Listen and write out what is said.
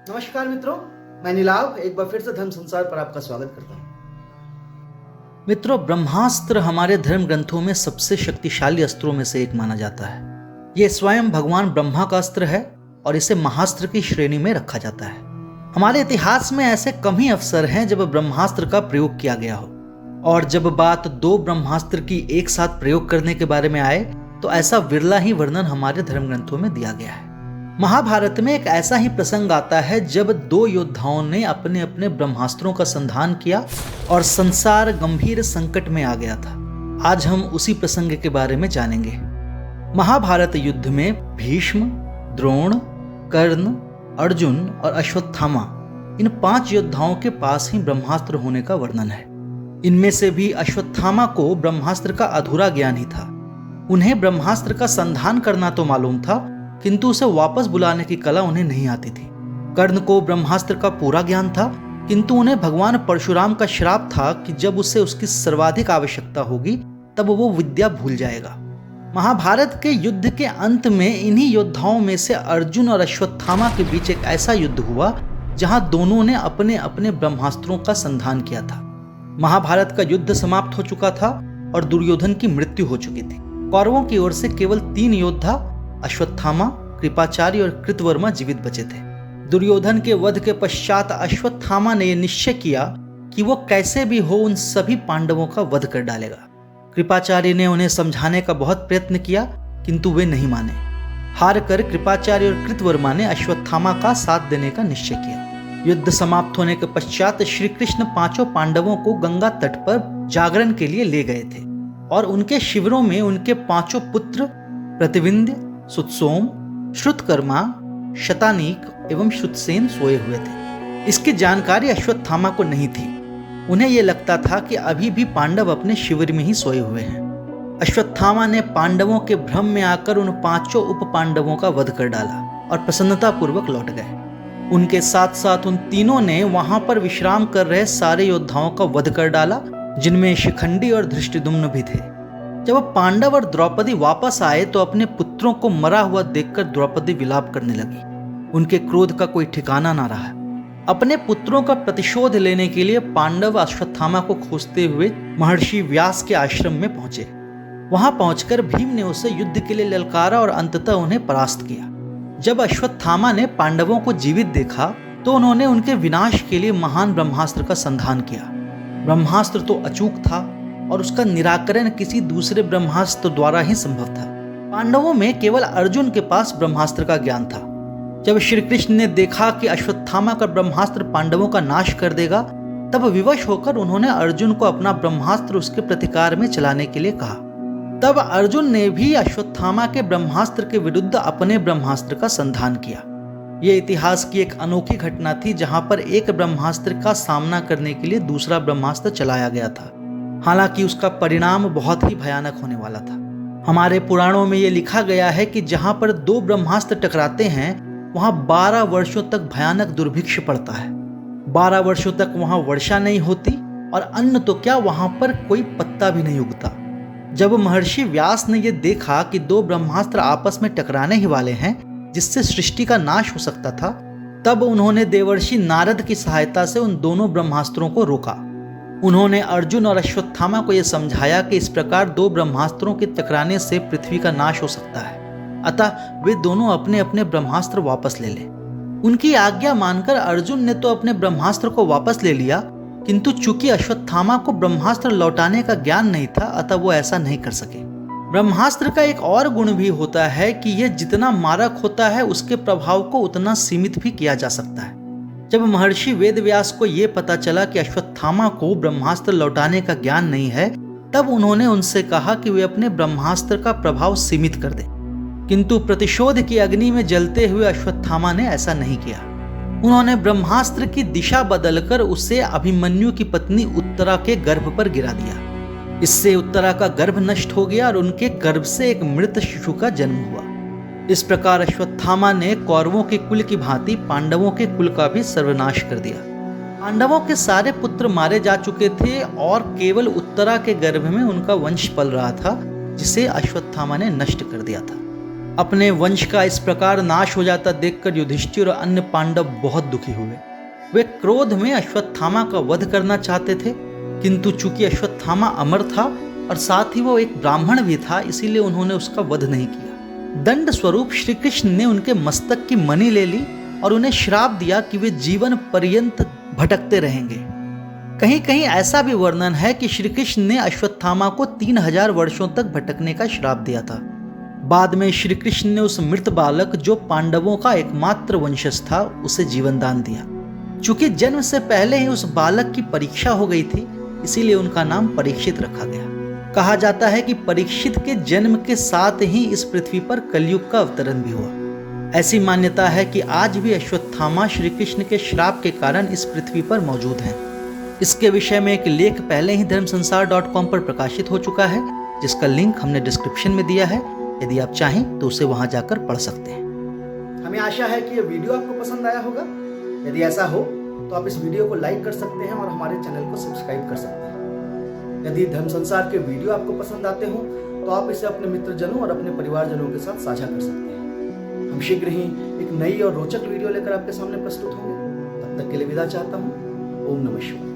नमस्कार मित्रों, मैं नीलाभ एक बार फिर से धर्म संसार पर आपका स्वागत करता हूं। मित्रों, ब्रह्मास्त्र हमारे धर्म ग्रंथों में सबसे शक्तिशाली अस्त्रों में से एक माना जाता है। यह स्वयं भगवान ब्रह्मा का अस्त्र है और इसे महास्त्र की श्रेणी में रखा जाता है। हमारे इतिहास में ऐसे कम ही अवसर हैं जब ब्रह्मास्त्र का प्रयोग किया गया हो, और जब बात दो ब्रह्मास्त्र की एक साथ प्रयोग करने के बारे में आए तो ऐसा विरला ही वर्णन हमारे धर्म ग्रंथों में दिया गया है। महाभारत में एक ऐसा ही प्रसंग आता है जब दो योद्धाओं ने अपने अपने ब्रह्मास्त्रों का संधान किया और संसार गंभीर संकट में आ गया था। आज हम उसी प्रसंग के बारे में जानेंगे। महाभारत युद्ध में भीष्म, द्रोण, कर्ण, अर्जुन और अश्वत्थामा, इन 5 योद्धाओं के पास ही ब्रह्मास्त्र होने का वर्णन है। इनमें से भी अश्वत्थामा को ब्रह्मास्त्र का अधूरा ज्ञान ही था। उन्हें ब्रह्मास्त्र का संधान करना तो मालूम था, किंतु उसे वापस बुलाने की कला उन्हें नहीं आती थी। कर्ण को ब्रह्मास्त्र का पूरा ज्ञान था, किंतु उन्हें भगवान परशुराम का श्राप था कि जब उसे उसकी सर्वाधिक आवश्यकता होगी तब वो विद्या भूल जाएगा। महाभारत के युद्ध के अंत में इन्हीं योद्धाओं में से अर्जुन और अश्वत्थामा के बीच एक ऐसा युद्ध हुआ जहां दोनों ने अपने अपने ब्रह्मास्त्रों का संधान किया था। महाभारत का युद्ध समाप्त हो चुका था और दुर्योधन की मृत्यु हो चुकी थी। कौरवों की ओर से केवल 3 योद्धा अश्वत्थामा, कृपाचार्य और कृतवर्मा जीवित बचे थे। दुर्योधन के वध के पश्चात अश्वत्थामा ने यह निश्चय किया कि वो कैसे भी हो उन सभी पांडवों का वध कर डालेगा। कृपाचार्य ने उन्हें समझाने का बहुत प्रयत्न किया, किंतु वे नहीं माने। हार कर कृपाचार्य और कृतवर्मा ने अश्वत्थामा का साथ देने का निश्चय किया। युद्ध समाप्त होने के पश्चात श्री कृष्ण 5 पांडवों को गंगा तट पर जागरण के लिए ले गए थे और उनके शिविरों में उनके 5 पुत्र प्रतिविंध्य, सुतसोम, श्रुतकर्मा, शतानीक एवं श्रुतसेन सोए हुए थे। इसकी जानकारी अश्वत्थामा को नहीं थी। उन्हें यह लगता था कि अभी भी पांडव अपने शिविर में ही सोए हुए हैं। अश्वत्थामा ने पांडवों के भ्रम में आकर उन 5 उप पांडवों का वध कर डाला और प्रसन्नतापूर्वक लौट गए। उनके साथ साथ उन तीनों ने वहां पर विश्राम कर रहे सारे योद्धाओं का वध कर डाला, जिनमें शिखंडी और धृष्टद्युम्न भी थे। जब पांडव और द्रौपदी वापस आए तो अपने पुत्रों को मरा हुआ देखकर द्रौपदी विलाप करने लगी। उनके क्रोध का कोई ठिकाना ना रहा। अपने पुत्रों का प्रतिशोध लेने के लिए पांडव अश्वत्थामा को खोजते हुए महर्षि व्यास के आश्रम में पहुंचे। वहां पहुंचकर भीम ने उसे युद्ध के लिए ललकारा और अंततः उन्हें परास्त किया। जब अश्वत्थामा ने पांडवों को जीवित देखा तो उन्होंने उनके विनाश के लिए महान ब्रह्मास्त्र का संधान किया। ब्रह्मास्त्र तो अचूक था और उसका निराकरण किसी दूसरे ब्रह्मास्त्र द्वारा ही संभव था। पांडवों में केवल अर्जुन के पास ब्रह्मास्त्र का ज्ञान था। जब श्री कृष्ण ने देखा कि अश्वत्थामा का ब्रह्मास्त्र पांडवों का नाश कर देगा, तब विवश होकर उन्होंने अर्जुन को अपना ब्रह्मास्त्र उसके प्रतिकार में चलाने के लिए कहा। तब अर्जुन ने भी अश्वत्थामा के ब्रह्मास्त्र के विरुद्ध अपने ब्रह्मास्त्र का संधान किया। यह इतिहास की एक अनोखी घटना थी जहां पर एक ब्रह्मास्त्र का सामना करने के लिए दूसरा ब्रह्मास्त्र चलाया गया था। हालांकि उसका परिणाम बहुत ही भयानक होने वाला था। हमारे पुराणों में यह लिखा गया है कि जहां पर 2 ब्रह्मास्त्र टकराते हैं वहां 12 वर्षों तक भयानक दुर्भिक्ष पड़ता है। 12 वर्षों तक वहां वर्षा नहीं होती और अन्न तो क्या, वहां पर कोई पत्ता भी नहीं उगता। जब महर्षि व्यास ने यह देखा कि 2 ब्रह्मास्त्र आपस में टकराने ही वाले हैं जिससे सृष्टि का नाश हो सकता था, तब उन्होंने देवर्षि नारद की सहायता से उन दोनों ब्रह्मास्त्रों को रोका। उन्होंने अर्जुन और अश्वत्थामा को यह समझाया कि इस प्रकार 2 ब्रह्मास्त्रों के टकराने से पृथ्वी का नाश हो सकता है, अतः वे दोनों अपने अपने ब्रह्मास्त्र वापस ले लें। उनकी आज्ञा मानकर अर्जुन ने तो अपने ब्रह्मास्त्र को वापस ले लिया, किंतु चूंकि अश्वत्थामा को ब्रह्मास्त्र लौटाने का ज्ञान नहीं था, अतः वो ऐसा नहीं कर सके। ब्रह्मास्त्र का एक और गुण भी होता है कि यह जितना मारक होता है उसके प्रभाव को उतना सीमित भी किया जा सकता है। जब महर्षि वेदव्यास को यह पता चला कि अश्वत्थामा को ब्रह्मास्त्र लौटाने का ज्ञान नहीं है, तब उन्होंने उनसे कहा कि वे अपने ब्रह्मास्त्र का प्रभाव सीमित कर दें। किंतु प्रतिशोध की अग्नि में जलते हुए अश्वत्थामा ने ऐसा नहीं किया। उन्होंने ब्रह्मास्त्र की दिशा बदलकर उसे अभिमन्यु की पत्नी उत्तरा के गर्भ पर गिरा दिया। इससे उत्तरा का गर्भ नष्ट हो गया और उनके गर्भ से एक मृत शिशु का जन्म हुआ। इस प्रकार अश्वत्थामा ने कौरवों के कुल की भांति पांडवों के कुल का भी सर्वनाश कर दिया। पांडवों के सारे पुत्र मारे जा चुके थे और केवल उत्तरा के गर्भ में उनका वंश पल रहा था, जिसे अश्वत्थामा ने नष्ट कर दिया था। अपने वंश का इस प्रकार नाश हो जाता देखकर युधिष्ठिर और अन्य पांडव बहुत दुखी हुए। वे क्रोध में अश्वत्थामा का वध करना चाहते थे, किंतु चूंकि अश्वत्थामा अमर था और साथ ही वो एक ब्राह्मण भी था, इसीलिए उन्होंने उसका वध नहीं किया। दंड स्वरूप श्री कृष्ण ने उनके मस्तक की मणि ले ली और उन्हें श्राप दिया कि वे जीवन पर्यंत भटकते रहेंगे। कहीं कहीं ऐसा भी वर्णन है कि श्री कृष्ण ने अश्वत्थामा को 3000 वर्षों तक भटकने का श्राप दिया था। बाद में श्री कृष्ण ने उस मृत बालक, जो पांडवों का एकमात्र वंशज था, उसे जीवन दान दिया। चूंकि जन्म से पहले ही उस बालक की परीक्षा हो गई थी, इसीलिए उनका नाम परीक्षित रखा गया। कहा जाता है कि परीक्षित के जन्म के साथ ही इस पृथ्वी पर कलयुग का अवतरण भी हुआ। ऐसी मान्यता है कि आज भी अश्वत्थामा श्री कृष्ण के श्राप के कारण इस पृथ्वी पर मौजूद हैं। इसके विषय में एक लेख पहले ही धर्मसंसार.com पर प्रकाशित हो चुका है, जिसका लिंक हमने डिस्क्रिप्शन में दिया है। यदि आप चाहें तो उसे वहां जाकर पढ़ सकते हैं। हमें आशा है कि यह वीडियो आपको पसंद आया होगा। यदि ऐसा हो तो आप इस वीडियो को लाइक कर सकते हैं और हमारे चैनल को सब्सक्राइब कर सकते हैं। यदि धर्म संसार के वीडियो आपको पसंद आते हो तो आप इसे अपने मित्रजनों और अपने परिवारजनों के साथ साझा कर सकते हैं। हम शीघ्र ही एक नई और रोचक वीडियो लेकर आपके सामने प्रस्तुत होंगे। तब तक के लिए विदा चाहता हूँ। ओम नमः शिवाय।